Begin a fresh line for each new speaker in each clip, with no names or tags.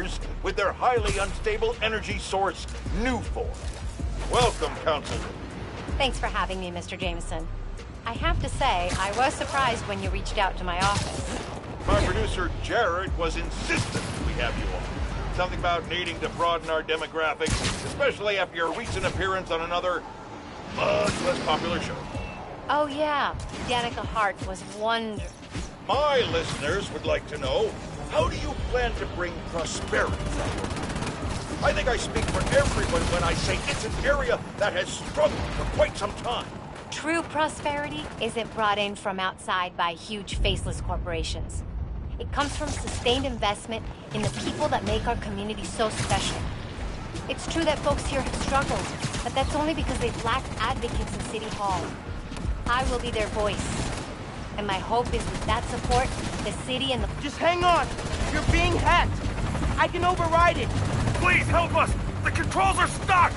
neighbors with their highly unstable energy source, Nuform. Welcome, Councilman.
Thanks for having me, Mr. Jameson. I have to say, I was surprised when you reached out to my office.
My producer, Jared, was insistent we have you on. Something about needing to broaden our demographics, especially after your recent appearance on another, much less popular show.
Oh yeah, Danica Hart was wonderful.
My listeners would like to know, how do you plan to bring prosperity? I think I speak for everyone when I say it's an area that has struggled for quite some time.
True prosperity isn't brought in from outside by huge faceless corporations. It comes from sustained investment in the people that make our community so special. It's true that folks here have struggled, but that's only because they've lacked advocates in City Hall. I will be their voice. And my hope is with that support, the city and the...
Just hang on! You're being hacked! I can override it!
Please help us! The controls are stuck!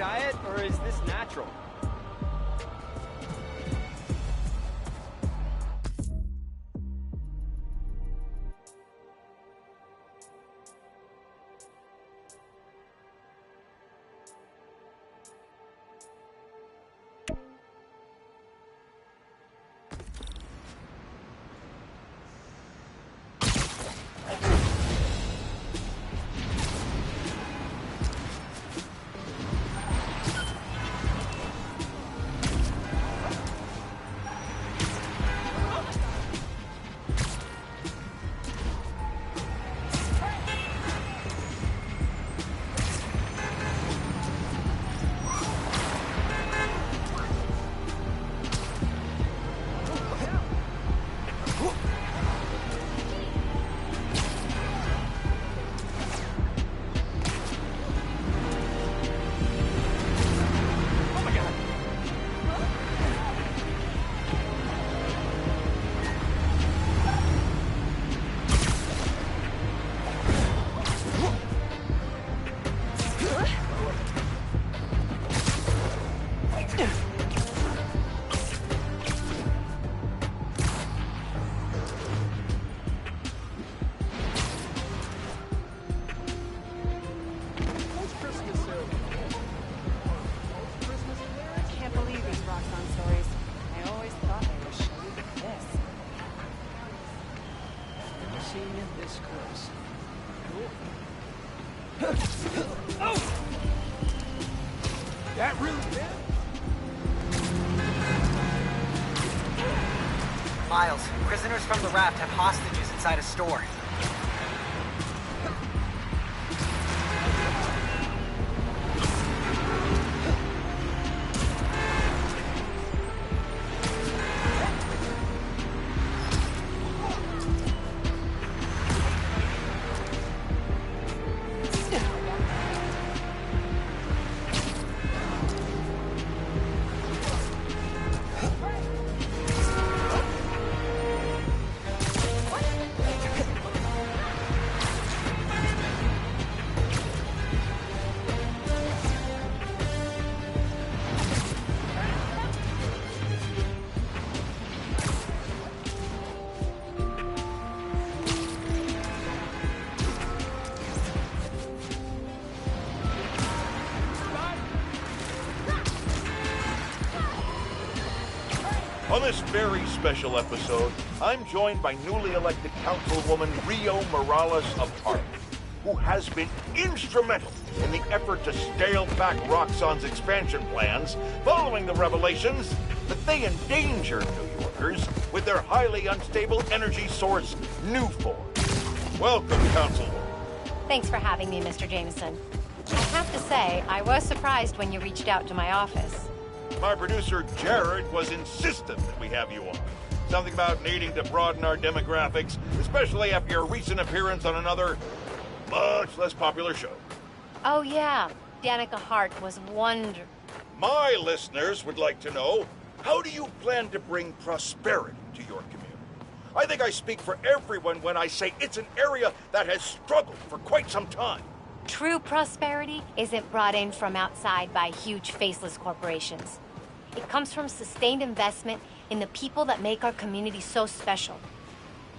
Diet, or is this natural?
That really did?
Miles, prisoners from the raft have hostages inside a store.
On this very special episode, I'm joined by newly elected Councilwoman Rio Morales of Harlem, who has been instrumental in the effort to scale back Roxxon's expansion plans following the revelations that they endanger New Yorkers with their highly unstable energy source, Nufor. Welcome, Councilwoman.
Thanks for having me, Mr. Jameson. I have to say, I was surprised when you reached out to my office.
My producer, Jared, was insistent that we have you on. Something about needing to broaden our demographics, especially after your recent appearance on another, much less popular show.
Oh yeah, Danica Hart was wonderful.
My listeners would like to know, how do you plan to bring prosperity to your community? I think I speak for everyone when I say it's an area that has struggled for quite some time.
True prosperity isn't brought in from outside by huge faceless corporations. It comes from sustained investment in the people that make our community so special.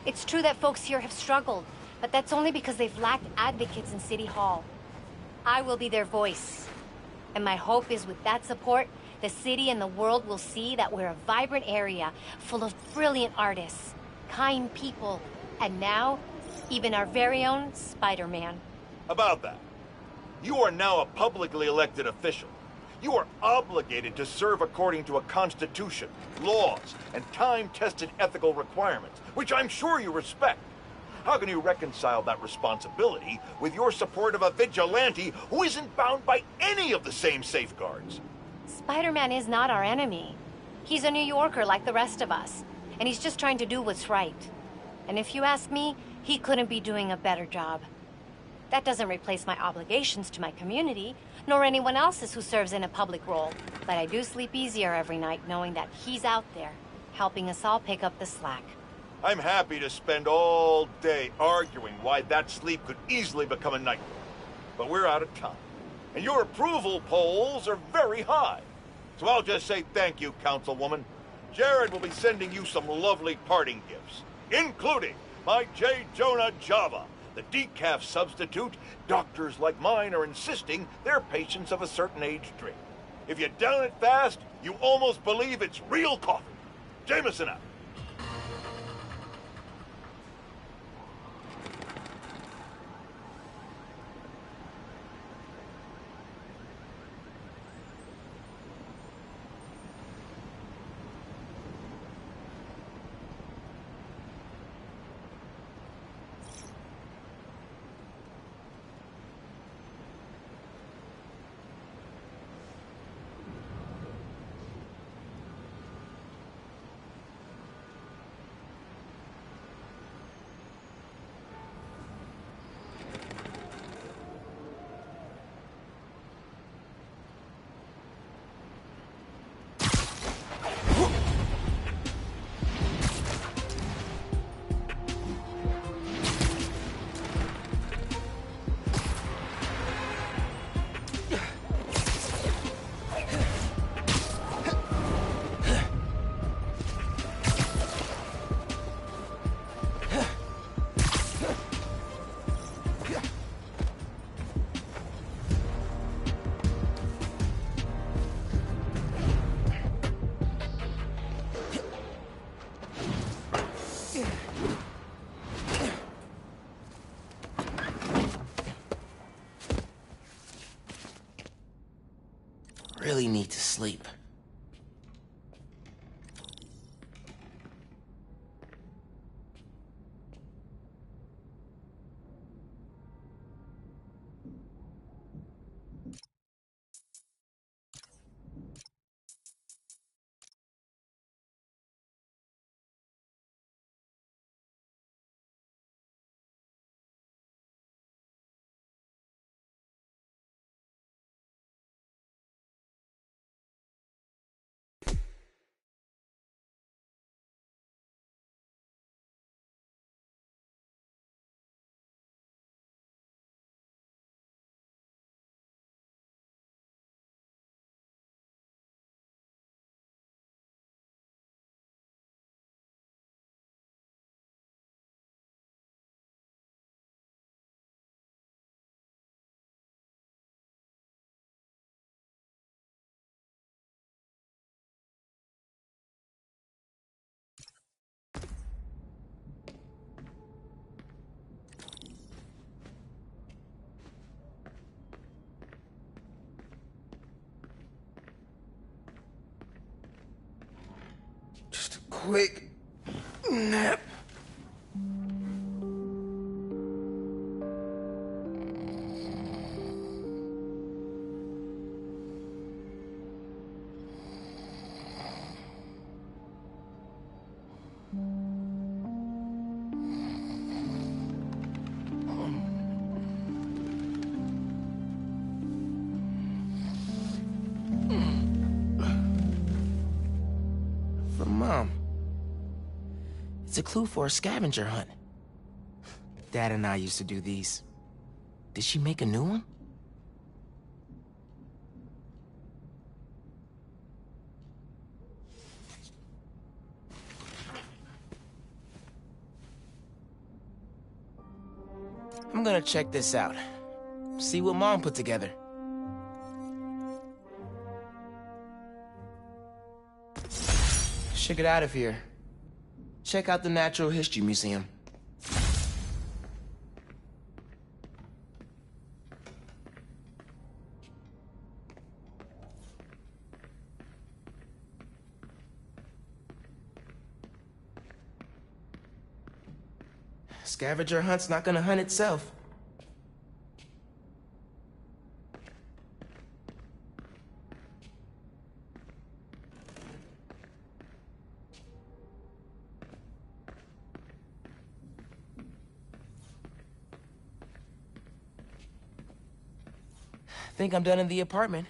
It's true that folks here have struggled, but that's only because they've lacked advocates in City Hall. I will be their voice. And my hope is with that support, the city and the world will see that we're a vibrant area full of brilliant artists, kind people, and now, even our very own Spider-Man.
About that, you are now a publicly elected official. You are obligated to serve according to a constitution, laws, and time-tested ethical requirements, which I'm sure you respect. How can you reconcile that responsibility with your support of a vigilante who isn't bound by any of the same safeguards?
Spider-Man is not our enemy. He's a New Yorker like the rest of us, and he's just trying to do what's right. And if you ask me, he couldn't be doing a better job. That doesn't replace my obligations to my community, nor anyone else's who serves in a public role. But I do sleep easier every night knowing that he's out there, helping us all pick up the slack.
I'm happy to spend all day arguing why that sleep could easily become a nightmare. But we're out of time. And your approval polls are very high. So I'll just say thank you, Councilwoman. Jared will be sending you some lovely parting gifts, including my J. Jonah Java, the decaf substitute doctors like mine are insisting their patients of a certain age drink. If you down it fast, you almost believe it's real coffee. Jameson out.
Really need to sleep. quick nap. From Mom. It's a clue for a scavenger hunt. Dad and I used to do these. Did she make a new one? I'm gonna check this out. See what Mom put together. Should get out of here. Check out the Natural History Museum. Scavenger hunt's not gonna hunt itself. Think I'm done in the apartment.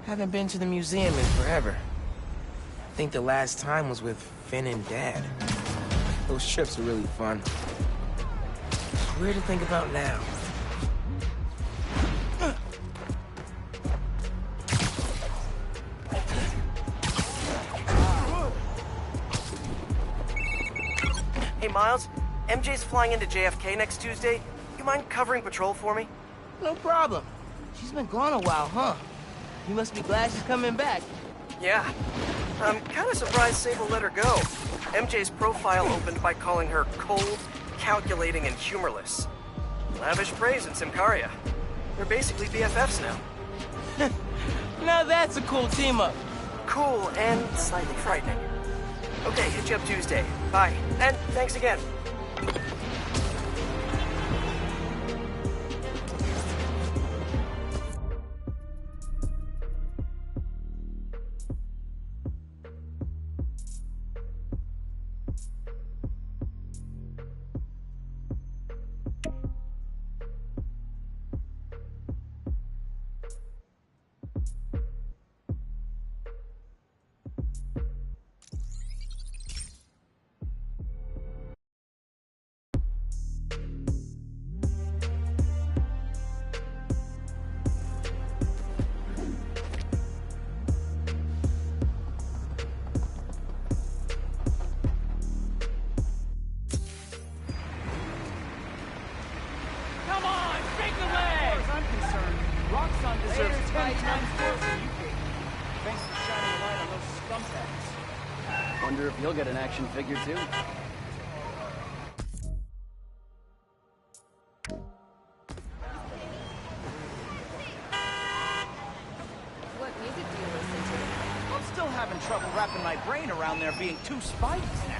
Haven't been to the museum in forever. I think the last time was with Finn and Dad. Those trips were really fun. It's weird to think about now.
Hey, Miles. MJ's flying into JFK next Tuesday. You mind covering patrol for me?
No problem. She's been gone a while, huh? You must be glad she's coming back.
Yeah. I'm kind of surprised Sable let her go. MJ's profile opened by calling her cold, calculating, and humorless. Lavish praise in Simcaria. They're basically BFFs now.
Now that's a cool team-up.
Cool and slightly frightening. Okay, hit you up Tuesday. Bye. And thanks again.
Wonder if you'll get an action figure too.
What music do you listen to?
I'm still having trouble wrapping my brain around there being two Spideys now.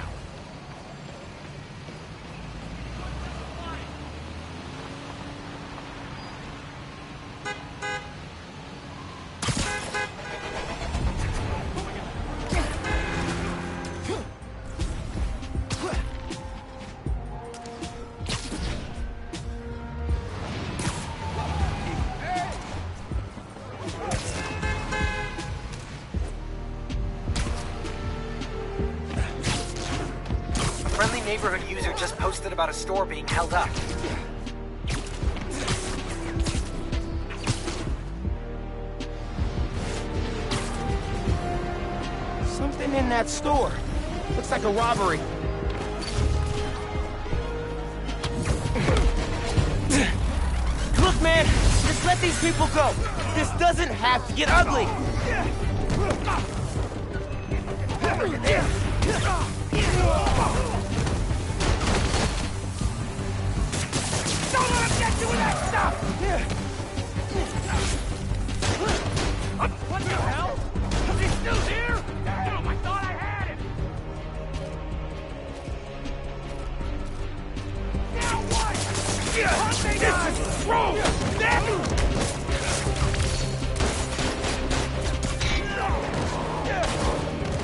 neighborhood user just posted about a store being held up.
Something in that store. Looks like a robbery. Look, man, just let these people go. This doesn't have to get ugly.
Don't let him get you with that stuff! What the hell? Is he still here? Damn, I thought I had him! Now what? Hunting us! Throw!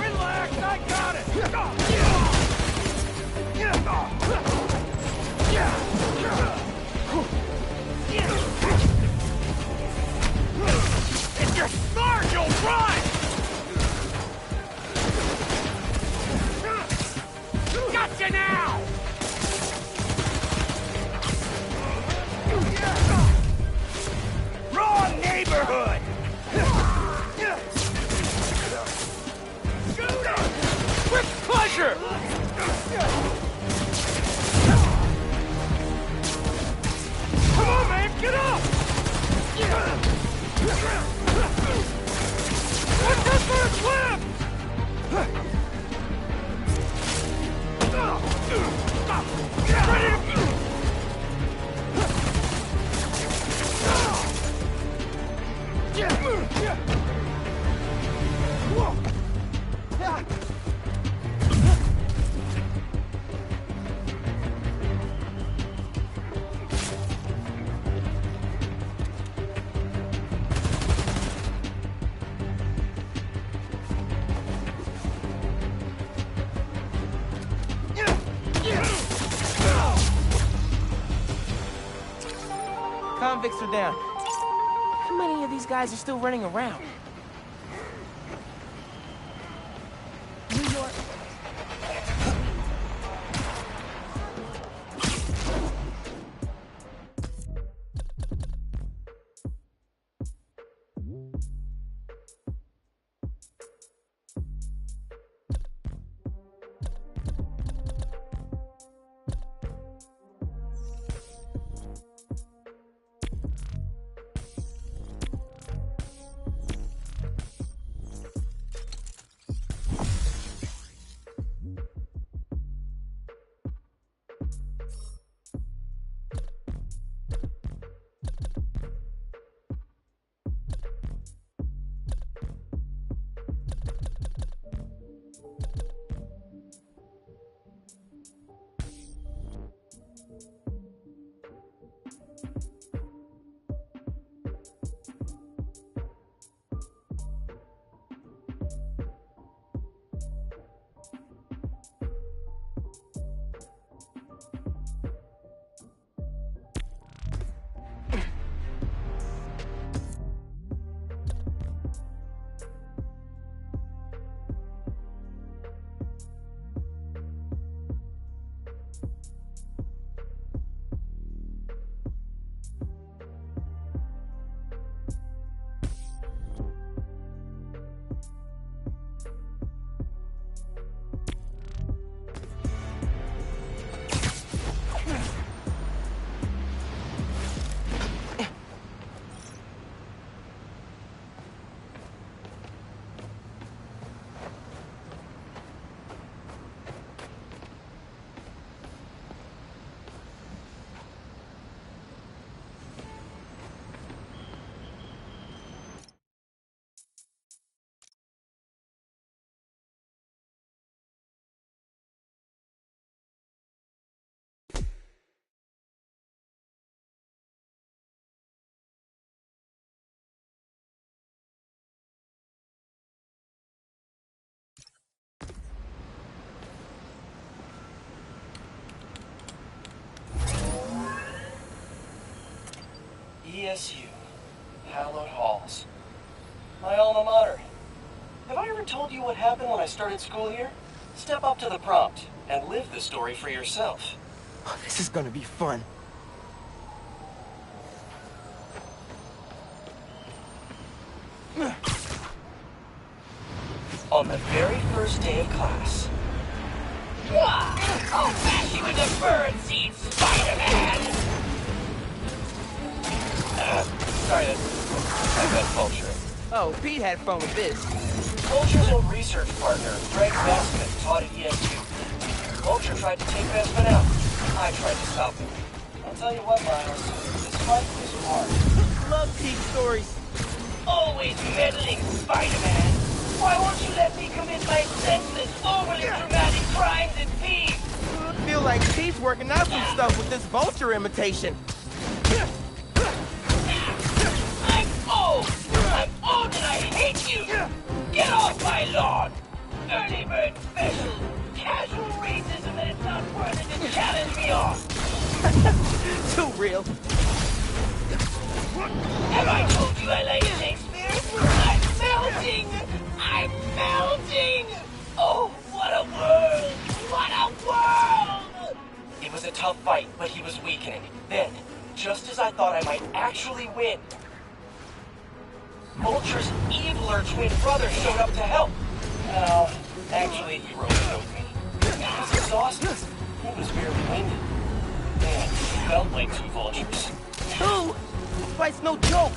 Relax, I got it! If you're smart, you'll run! Gotcha now! Wrong neighborhood! Shoot him! With pleasure! Come on, man, get up! What's this for a swim? Ready to...
Convicts are down. How many of these guys are still running around?
ESU, hallowed halls. My alma mater. Have I ever told you what happened when I started school here? Step up to the prompt and live the story for yourself.
Oh, this is gonna be fun.
On the very first day of class.
I'll bash you into birdseed, Spider-Man!
Sorry, I meant Vulture.
Oh, Pete had fun with this.
Vulture's old research partner, Greg Bestman, taught at ESU. Vulture tried to take Bestman out. I tried to stop him. I'll tell you what, Miles, this fight was hard.
Love Pete stories.
Always meddling, Spider-Man! Why won't you let me commit my senseless, overly dramatic crimes in peace?
I feel like Pete's working out some stuff with this Vulture imitation.
I'm old and I hate you! Get off my lawn! Early bird special! Casual racism that it's not worth it to challenge me on!
Too real.
Have I told you I like Shakespeare? I'm melting! I'm melting! Oh, what a world! What a world!
It was a tough fight, but he was weakening. Then, just as I thought I might actually win, Vulture's eviler twin brother showed up to help. No, actually, he rode me. He was exhausted. He was barely winded. Man, he felt like two vultures.
Two? This fight's no joke.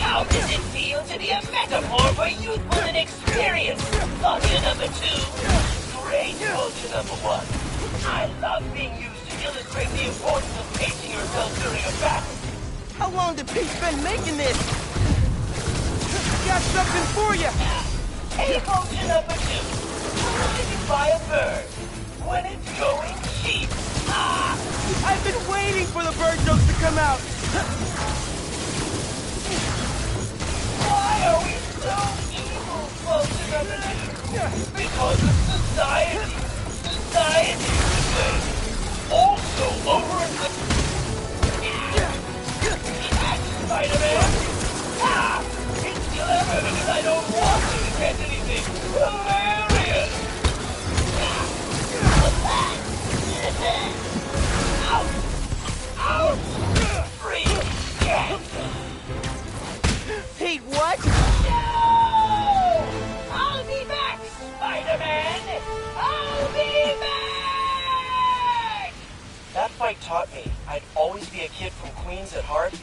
How does it feel to be a metaphor for youthful inexperience? Vulture number 2. Great Vulture number 1. I love being used to illustrate the importance of pacing yourself during a battle.
How long did Pete spend making this? Got something for you.
Hey, Vulture number 2. How did you buy a bird when it's going cheap? Ah!
I've been waiting for the bird jokes to come out.
Why are we so evil, Vulture number 2? Because of society. Society is the also over the... Spider-Man! Ah! It's clever because I don't want you to catch anything. Hilarious! Out! Out! Free! Yes!
Pete, what?
No! I'll be back, Spider-Man! I'll be back!
That fight taught me I'd always be a kid from Queens at heart,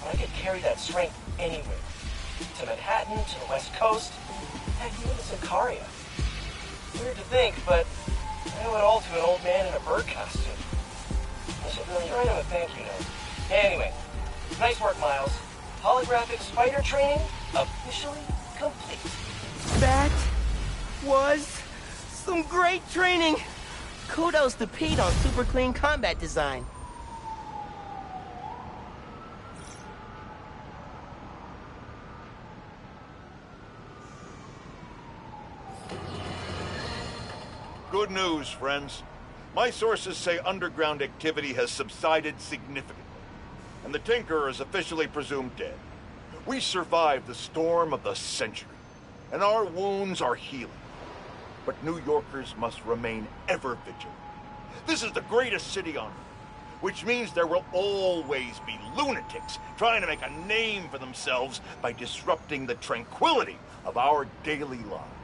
but I could carry that strength anywhere. To Manhattan, to the West Coast, and even to Sicaria. Weird to think, but I owe it all to an old man in a bird costume. I should really write him a thank you note. Anyway, nice work, Miles. Holographic spider training officially complete.
That was some great training. Kudos to Pete on super clean combat design.
Good news, friends. My sources say underground activity has subsided significantly, and the Tinkerer is officially presumed dead. We survived the storm of the century, and our wounds are healing. But New Yorkers must remain ever vigilant. This is the greatest city on earth, which means there will always be lunatics trying to make a name for themselves by disrupting the tranquility of our daily lives.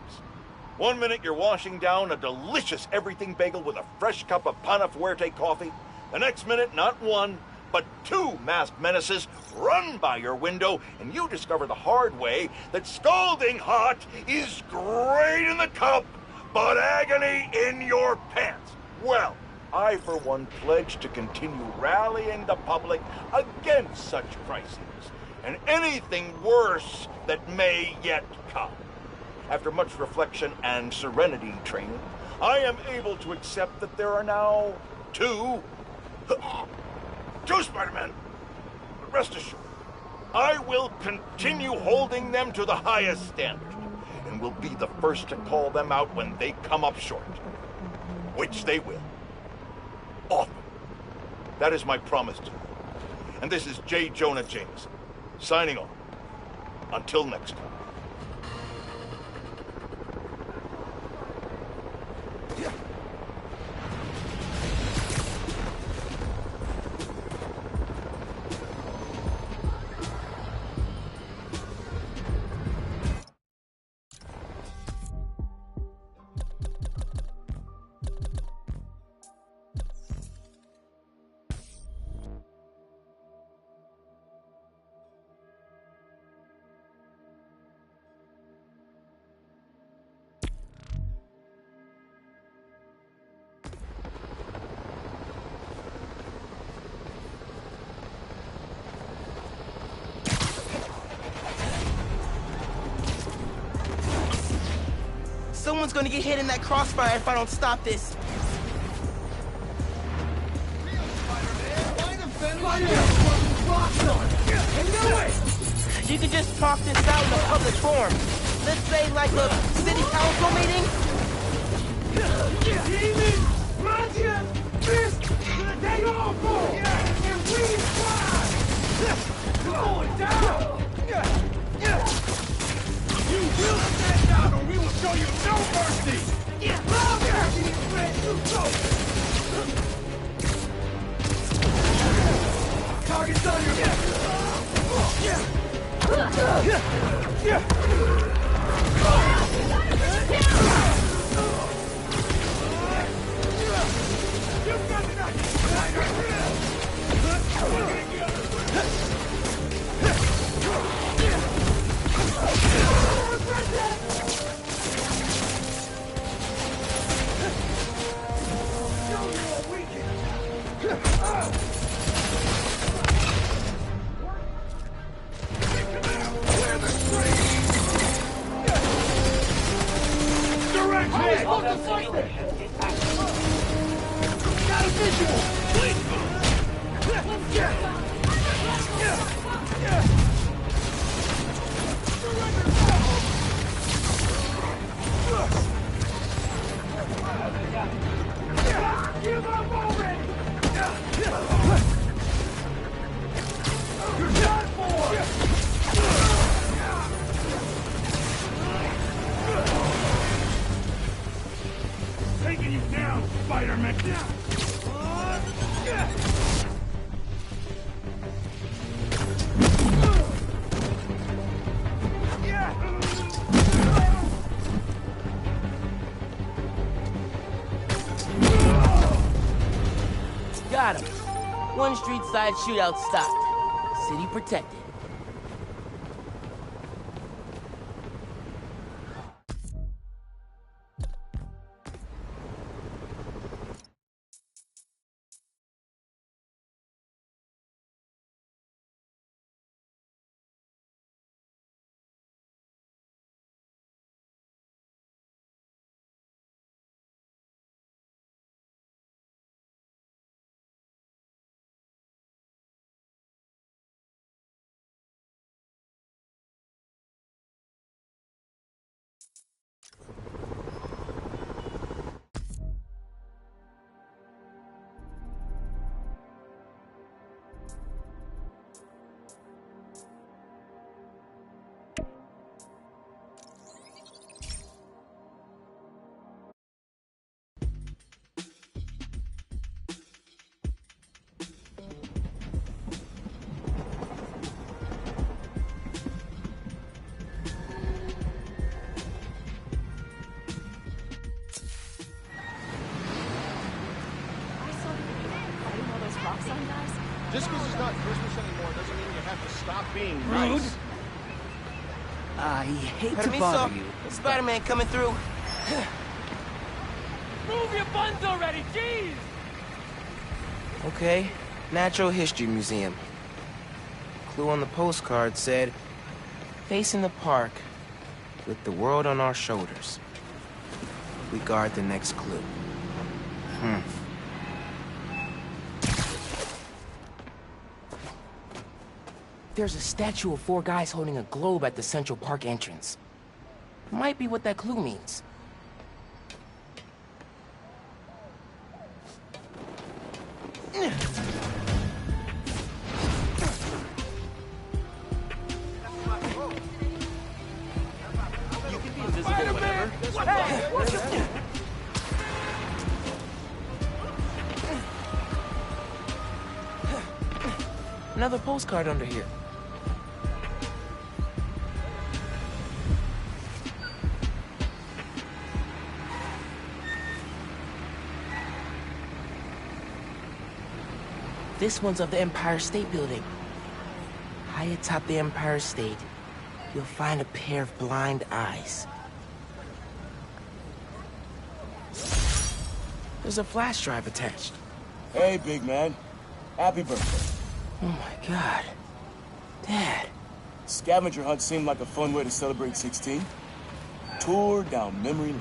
One minute you're washing down a delicious everything bagel with a fresh cup of Pana Fuerte coffee. The next minute, not one, but 2 masked menaces run by your window, and you discover the hard way that scalding hot is great in the cup, but agony in your pants. Well, I, for one, pledge to continue rallying the public against such crises, and anything worse that may yet come. After much reflection and serenity training, I am able to accept that there are now 2 Spider-Men. But rest assured, I will continue holding them to the highest standard, and will be the first to call them out when they come up short. Which they will. Often. That is my promise to you. And this is J. Jonah Jameson, signing off. Until next time.
Someone's gonna get hit in that crossfire if I don't stop this. You could just talk this out in a public forum. Let's say like a city council meeting.
You will stand down or we will show you no mercy! Target's on your taking you down, Spider-Man!
Got him. One street side shootout stopped. City protected.
Just because it's not Christmas anymore doesn't mean you have to stop being nice.
I hate to
Permiso,
bother you.
Spider-Man coming through.
Move your buns already, jeez!
Okay, Natural History Museum. Clue on the postcard said, facing the park with the world on our shoulders. We guard the next clue. There's a statue of 4 guys holding a globe at the Central Park entrance. Might be what that clue means. Another postcard under here. This one's of the Empire State Building. High atop the Empire State, you'll find a pair of blind eyes. There's a flash drive attached.
Hey, big man. Happy birthday.
Oh my God. Dad.
Scavenger hunt seemed like a fun way to celebrate 16. Tour down memory lane.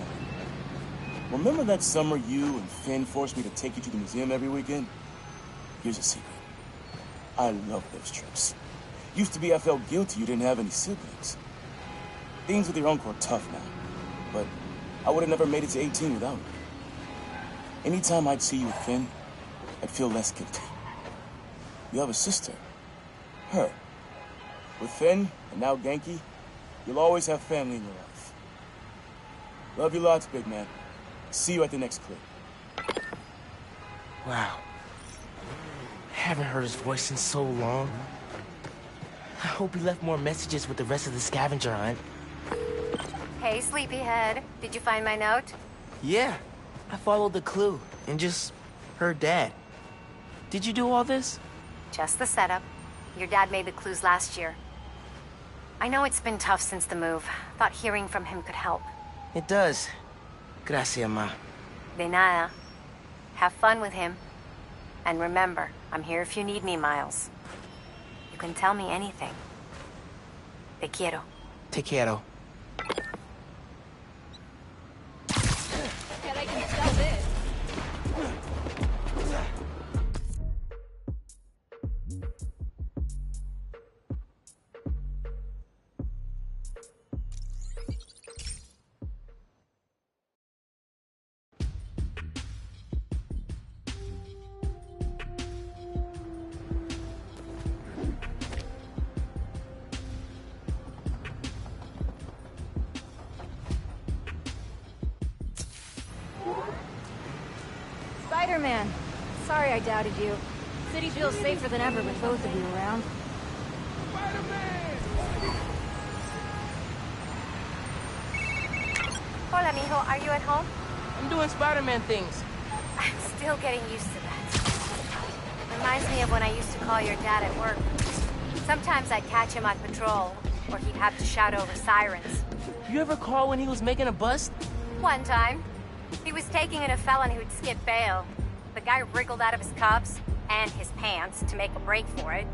remember that summer you and Finn forced me to take you to the museum every weekend? Here's a secret. I love those trips. Used to be I felt guilty you didn't have any siblings. Things with your uncle are tough now, but I would have never made it to 18 without you. Anytime I'd see you with Finn, I'd feel less guilty. You have a sister. Her. With Finn, and now Genki, you'll always have family in your life. Love you lots, big man. See you at the next clip.
Wow. Haven't heard his voice in so long. I hope he left more messages with the rest of the scavenger hunt.
Hey, sleepyhead. Did you find my note?
Yeah. I followed the clue and just heard Dad. Did you do all this?
Just the setup. Your dad made the clues last year. I know it's been tough since the move. Thought hearing from him could help.
It does. Gracias, Ma.
De nada. Have fun with him. And remember, I'm here if you need me, Miles. You can tell me anything. Te quiero.
Te quiero.
Bet I can sell this.
Spider-Man. Sorry I doubted you. City feels safer than ever with both of you around.
Hola, mijo. Are you at home?
I'm doing Spider-Man things.
I'm still getting used to that. Reminds me of when I used to call your dad at work. Sometimes I'd catch him on patrol, or he'd have to shout over sirens.
You ever call when he was making a bust?
One time, he was taking in a felon who'd skipped bail. The guy wriggled out of his cuffs and his pants to make a break for it.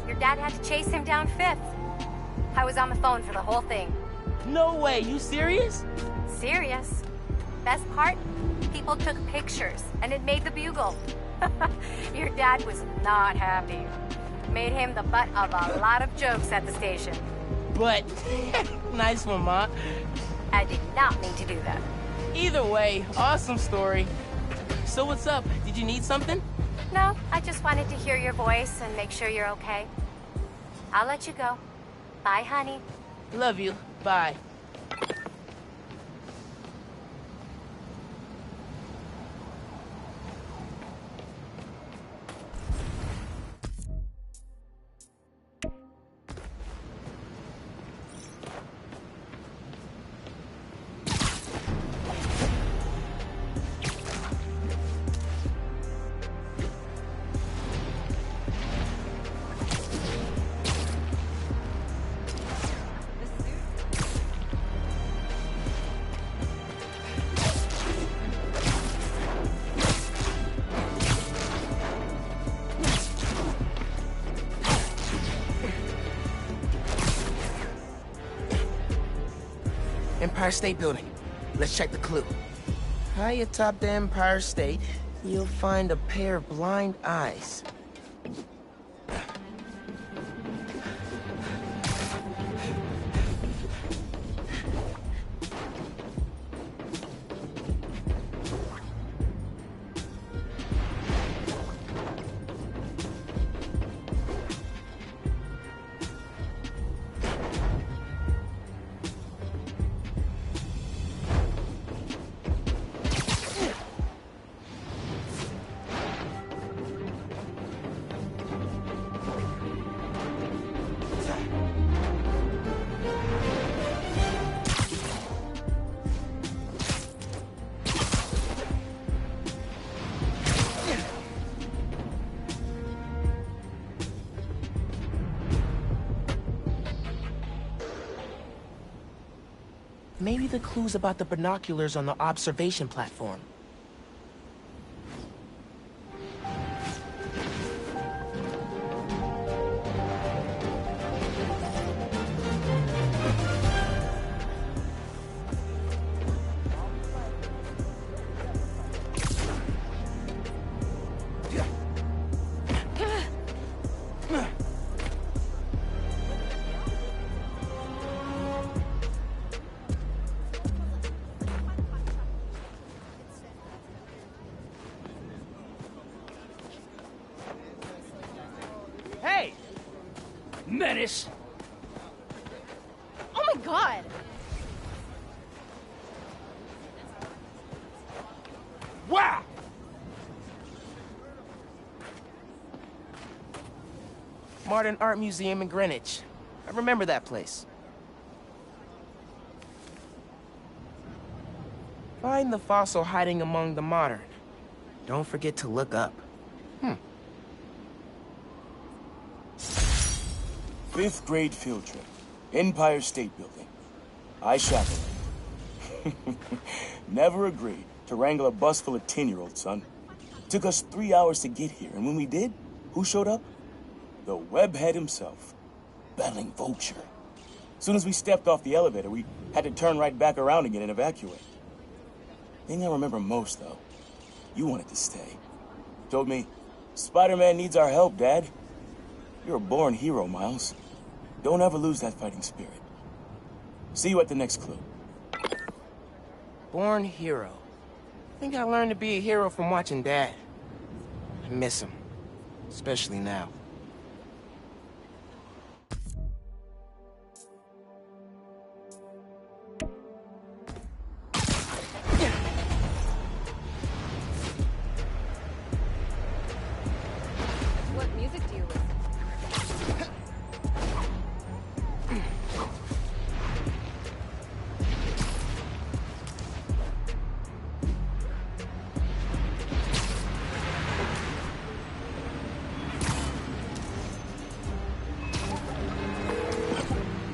Your dad had to chase him down Fifth. I was on the phone for the whole thing.
No way, you serious?
Serious. Best part? People took pictures, and it made the Bugle. Your dad was not happy. Made him the butt of a lot of jokes at the station.
But, nice one, Ma.
I did not mean to do that.
Either way, awesome story. So what's up? Did you need something?
No, I just wanted to hear your voice and make sure you're okay. I'll let you go. Bye, honey.
Love you. Bye. Empire State Building. Let's check the clue. High atop the Empire State, you'll find a pair of blind eyes. Maybe the clue's about the binoculars on the observation platform.
menace!
Oh my god!
Wow!
Modern Art Museum in Greenwich. I remember that place. Find the fossil hiding among the modern. Don't forget to look up.
Fifth grade field trip. Empire State Building. I chaperoned. Never agreed to wrangle a bus full of 10-year-olds, son. Took us 3 hours to get here, and when we did, who showed up? The webhead himself, battling Vulture. Soon as we stepped off the elevator, we had to turn right back around again and evacuate. Thing I remember most, though, you wanted to stay. Told me, Spider-Man needs our help, Dad. You're a born hero, Miles. Don't ever lose that fighting spirit. See you at the next clue.
Born hero. I think I learned to be a hero from watching Dad. I miss him. Especially now.
What music do you listen to?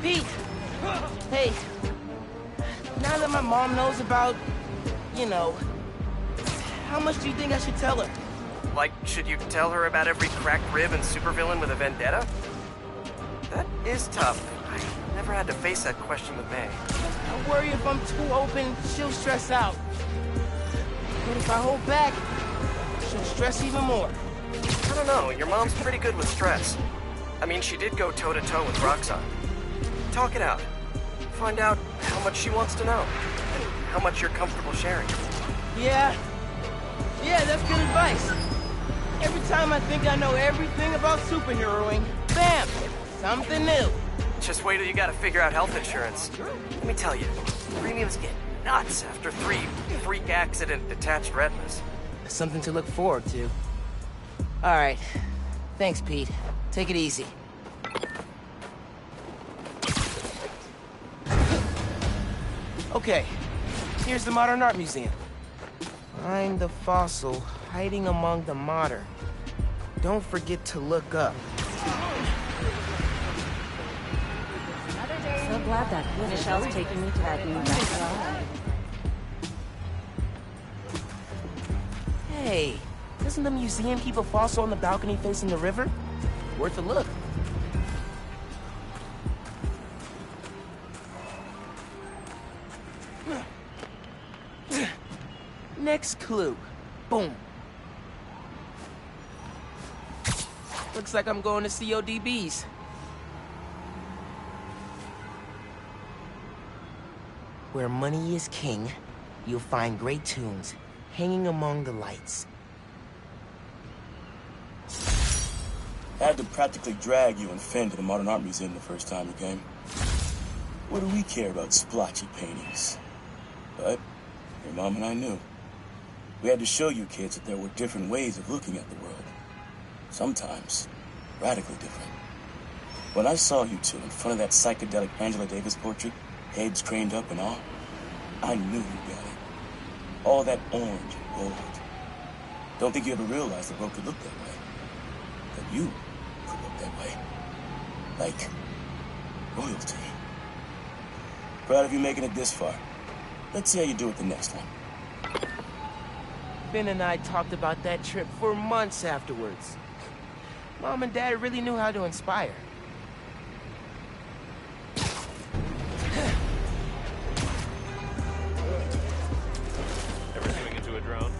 Pete! Hey, now that my mom knows about, you know, how much do you think I should tell her?
Like, should you tell her about every cracked rib and supervillain with a vendetta? That is tough. I never had to face that question with May.
I worry if I'm too open, she'll stress out. But if I hold back, she'll stress even more.
I don't know, your mom's pretty good with stress. I mean, she did go toe-to-toe with Roxxon. Talk it out. Find out how much she wants to know. And how much you're comfortable sharing.
Yeah, that's good advice. Every time I think I know everything about superheroing, bam, something new.
Just wait till you gotta figure out health insurance. Let me tell you, premiums get nuts after 3 freak accident detached retinas.
Something to look forward to. All right, thanks, Pete. Take it easy. Okay, here's the Modern Art Museum. Find the fossil hiding among the modern. Don't forget to look up.
So glad that Michelle's taking me to that new restaurant.
Hey, doesn't the museum keep a fossil on the balcony facing the river? Worth a look. Next clue. Boom. Looks like I'm going to CODB's. Where money is king, you'll find great tunes hanging among the lights.
I had to practically drag you and Finn to the Modern Art Museum the first time you came. What do we care about splotchy paintings? But your mom and I knew. We had to show you kids that there were different ways of looking at the world. Sometimes radically different. When I saw you two in front of that psychedelic Angela Davis portrait, heads craned up and all, I knew you got it. All that orange and gold. Don't think you ever realized the world could look that way. That you could look that way. Like royalty. Proud of you making it this far. Let's see how you do it the next one.
Finn and I talked about that trip for months afterwards. Mom and Dad really knew how to inspire.
Ever swing into a drone?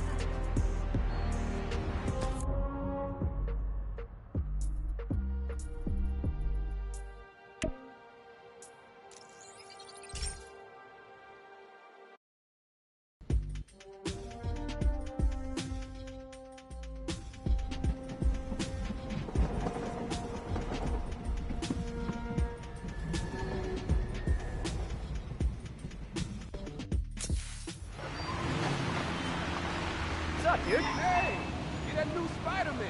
out, dude. Hey, you're that new Spider-Man.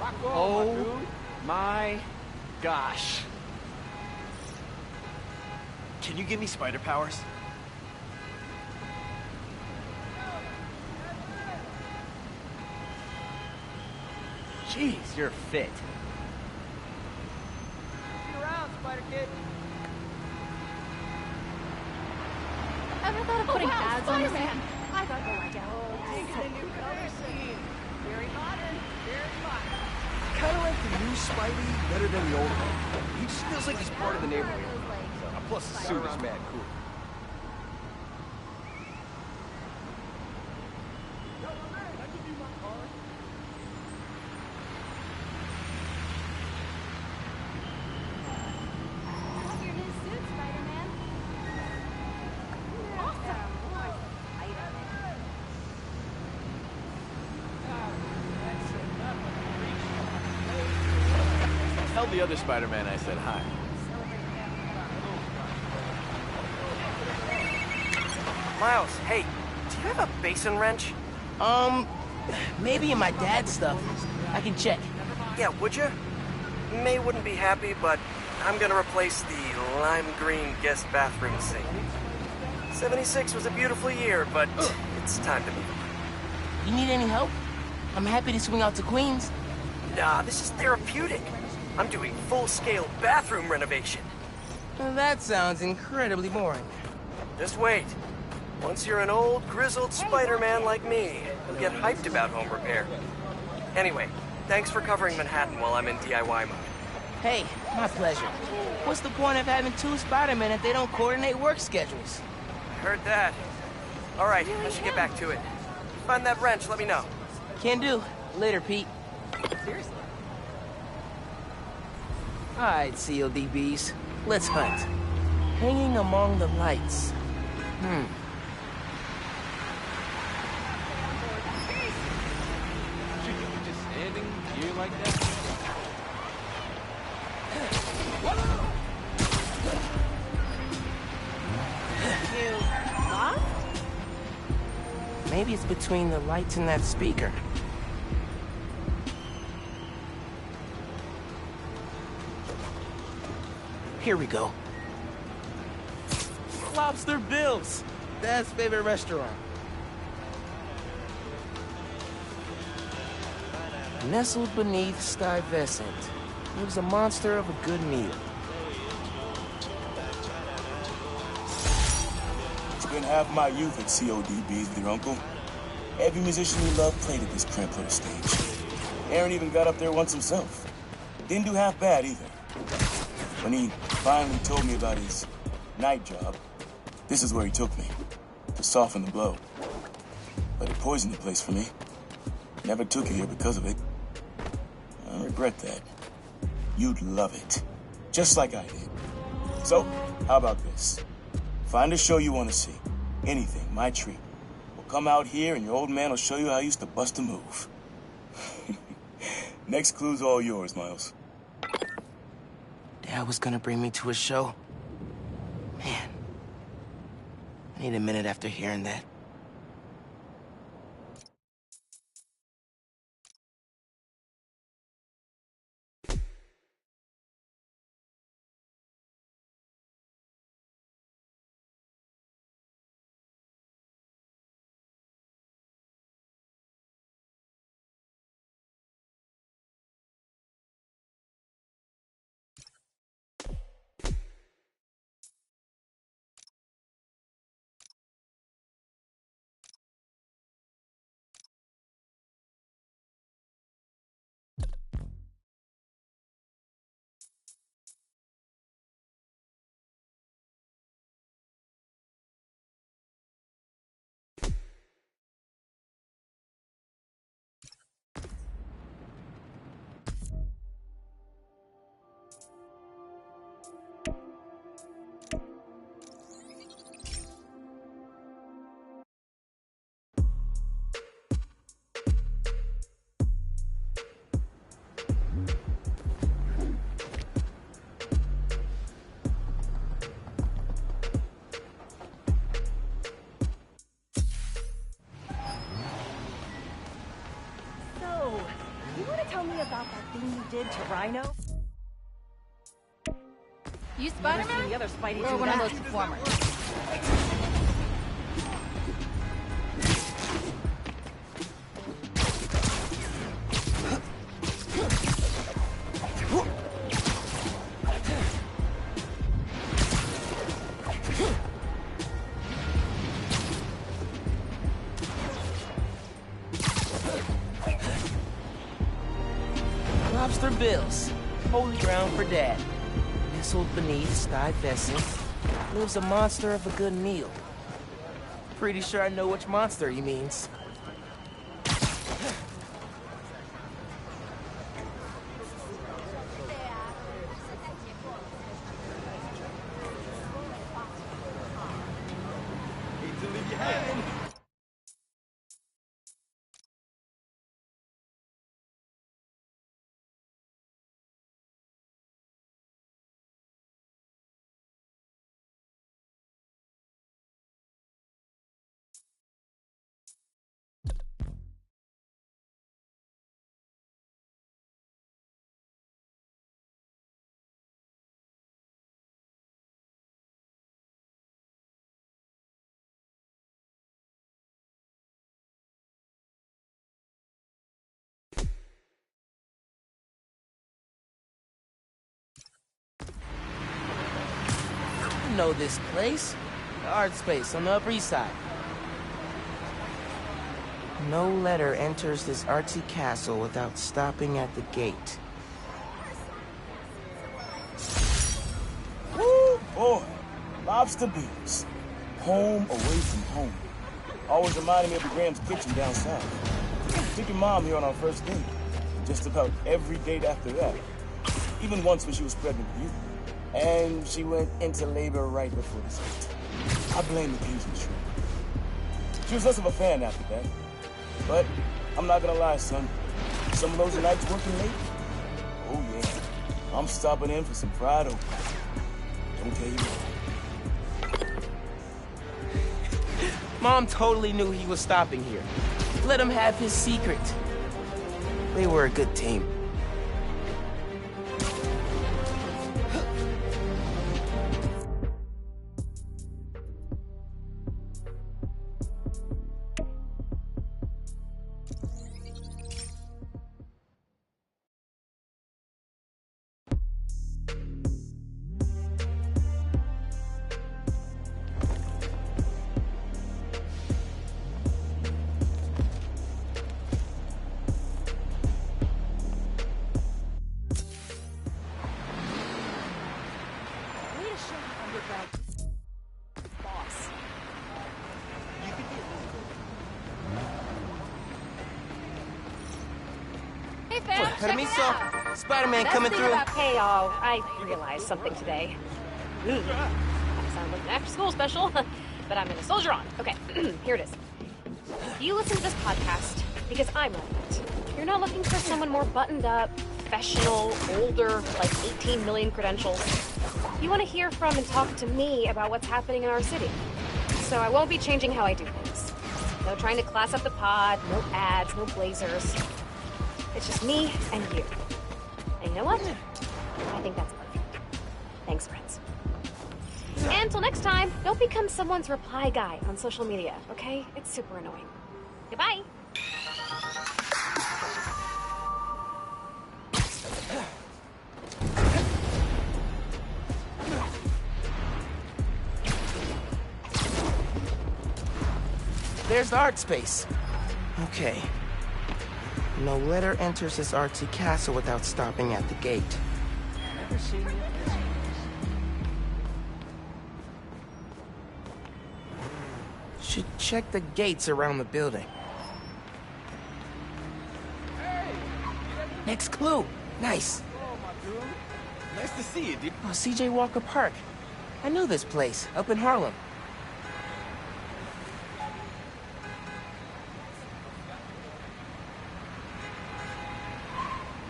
Rock on,
Oh
my dude.
my gosh. Can you give me spider powers? Jeez, you're fit.
See you around, Spider-Kid.
Ever thought of putting ads on this?
Spider-Man! I thought, oh my god.
Taking a new color scheme. Very modern, very modern.
I kind of like the new Spidey better than the old one. He just feels like he's part of the neighborhood. Plus, the suit is mad cool.
Love your new suit, Spider-Man. Awesome.
Tell the other Spider-Man I said hi.
Miles, hey, do you have a basin wrench?
Maybe in my dad's stuff. I can check.
Yeah, would you? May wouldn't be happy, but I'm gonna replace the lime green guest bathroom sink. 76 was a beautiful year, but it's time to move on.
You need any help? I'm happy to swing out to Queens.
Nah, this is therapeutic. I'm doing full-scale bathroom renovation.
Well, that sounds incredibly boring.
Just wait. Once you're an old, grizzled Spider-Man like me, you'll get hyped about home repair. Anyway, thanks for covering Manhattan while I'm in DIY mode.
Hey, my pleasure. What's the point of having two Spider-Men if they don't coordinate work schedules?
Heard that. All right, I should get back to it. Find that wrench, let me know.
Can do. Later, Pete.
Seriously?
All right, CODBs. Let's hunt. Hanging among the lights.
Should you be just standing here like that?
You lost?
Maybe it's between the lights and that speaker. Here we go. Lobster Bill's. Dad's favorite restaurant. Nestled beneath Stuyvesant lives a monster of a good meal.
Spent half my youth at CODBs with your uncle. Every musician we loved played at this cramped little stage. Aaron even got up there once himself. Didn't do half bad either. When he finally told me about his night job, this is where he took me, to soften the blow. But it poisoned the place for me. Never took you here because of it. I regret that. You'd love it, just like I did. So, how about this? Find a show you want to see. Anything, my treat. We'll come out here and your old man will show you how he used to bust a move. Next clue's all yours, Miles.
Dad was gonna bring me to a show. Man, I need a minute after hearing that.
You want to tell me about that thing you did to Rhino?
You
Never seen
Spider-Man?
the other Spidey
Or
do
one of
that.
those performers?
Lobster bills. Holy ground for Dad. Nestled beneath Stuyvesant lives a monster of a good meal. Pretty sure I know which monster he means.
Hate to leave you hanging.
I know this place. The art space on the Upper East Side. No letter enters this artsy castle without stopping at the gate.
Woo, boy. Lobster bills. Home away from home. Always reminded me of the Graham's kitchen down south. Took your mom here on our first date. Just about every date after that. Even once when she was pregnant with you. And she went into labor right before this date. I blame the Asian shrimp. She was less of a fan after that. But I'm not gonna lie, son. Some of those nights working late, oh yeah, I'm stopping in for some fried okra. Don't tell you what.
Mom totally knew he was stopping here. Let him have his secret. They were a good team.
Hey fam, check it
Permiso.
out.
Spider-Man
Best
coming
thing
through.
about KO, I realized something today. I sound like an after-school special, but I'm gonna soldier on. Okay, here it is. You listen to this podcast because I'm relevant. You're not looking for someone more buttoned up, professional, older, like 18 million credentials. You want to hear from and talk to me about what's happening in our city. So I won't be changing how I do things. No trying to class up the pod, no ads, no blazers. It's just me and you. And you know what? I think that's perfect. Thanks, friends. And until next time, don't become someone's reply guy on social media, okay? It's super annoying. Goodbye.
There's the art space. Okay. No letter enters this artsy castle without stopping at the gate.
Never seen you.
Should check the gates around the building. Next clue. Nice.
Nice to see you, dude.
Oh, CJ Walker Park. I know this place, up in Harlem.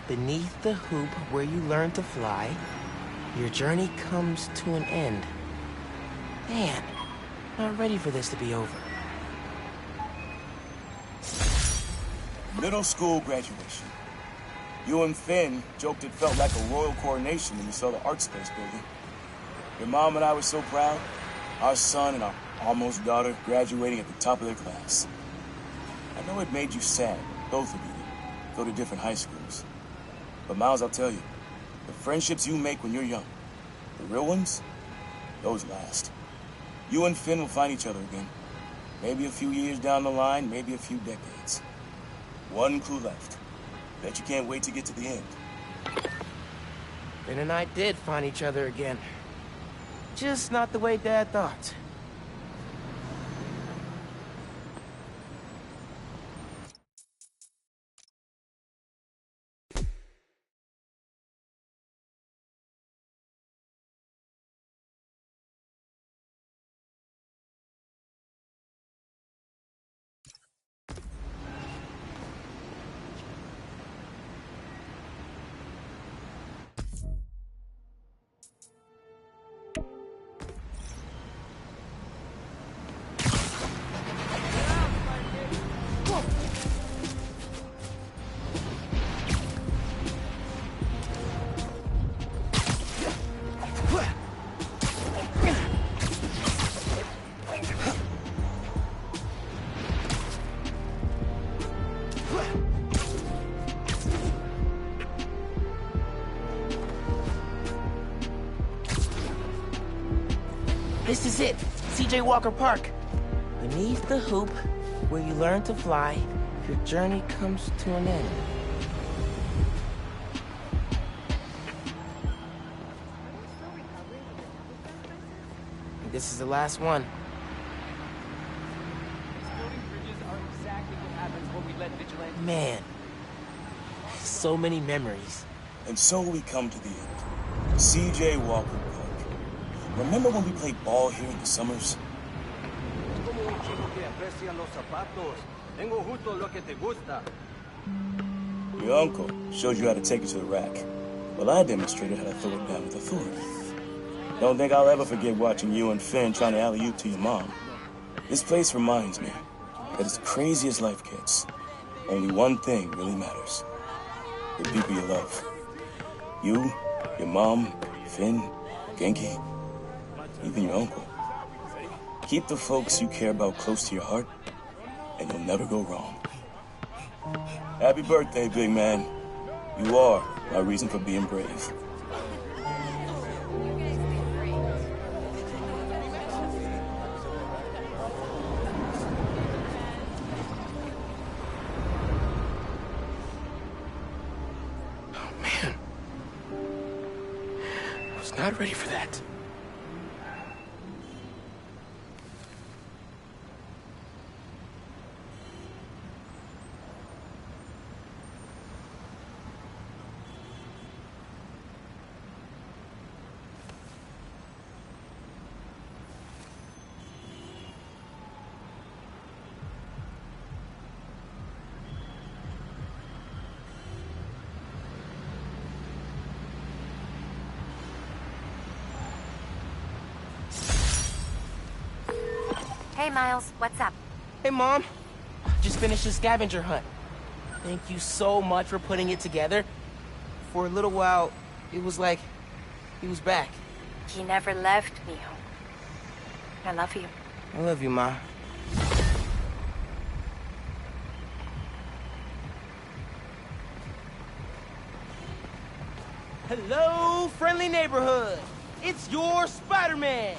Beneath the hoop where you learn to fly, your journey comes to an end. Man, not ready for this to be over.
Middle school graduation. You and Finn joked it felt like a royal coronation when we saw the art space building. Your mom and I were so proud. Our son and our almost daughter graduating at the top of their class. I know it made you sad, both of you, to go to different high schools. But Miles, I'll tell you, the friendships you make when you're young, the real ones, those last. You and Finn will find each other again. Maybe a few years down the line, maybe a few decades. One clue left. Bet you can't wait to get to the end.
Finn and I did find each other again. Just not the way Dad thought. This is it, C.J. Walker Park. Beneath the hoop, where you learn to fly, your journey comes to an end. This is the last one.
Building bridges are exactly what happens when we let vigilantes...
Man, so many memories.
And so we come to the end. C.J. Walker Park. Remember when we played ball here in the summers? Your uncle showed you how to take it to the rack. Well, I demonstrated how to throw it down with authority. Don't think I'll ever forget watching you and Finn trying to alley-oop to your mom. This place reminds me that as crazy as life gets, only one thing really matters. The people you love. You, your mom, Finn, Genki, even your uncle. Keep the folks you care about close to your heart, and you'll never go wrong. Happy birthday, big man. You are my reason for being brave.
Oh, man. I was not ready for that.
Hey, Miles, what's up?
Hey, Mom. Just finished the scavenger hunt. Thank you so much for putting it together. For a little while, it was like he was back.
He never left me. I love you.
I love you, Ma. Hello, friendly neighborhood. It's your Spider-Man.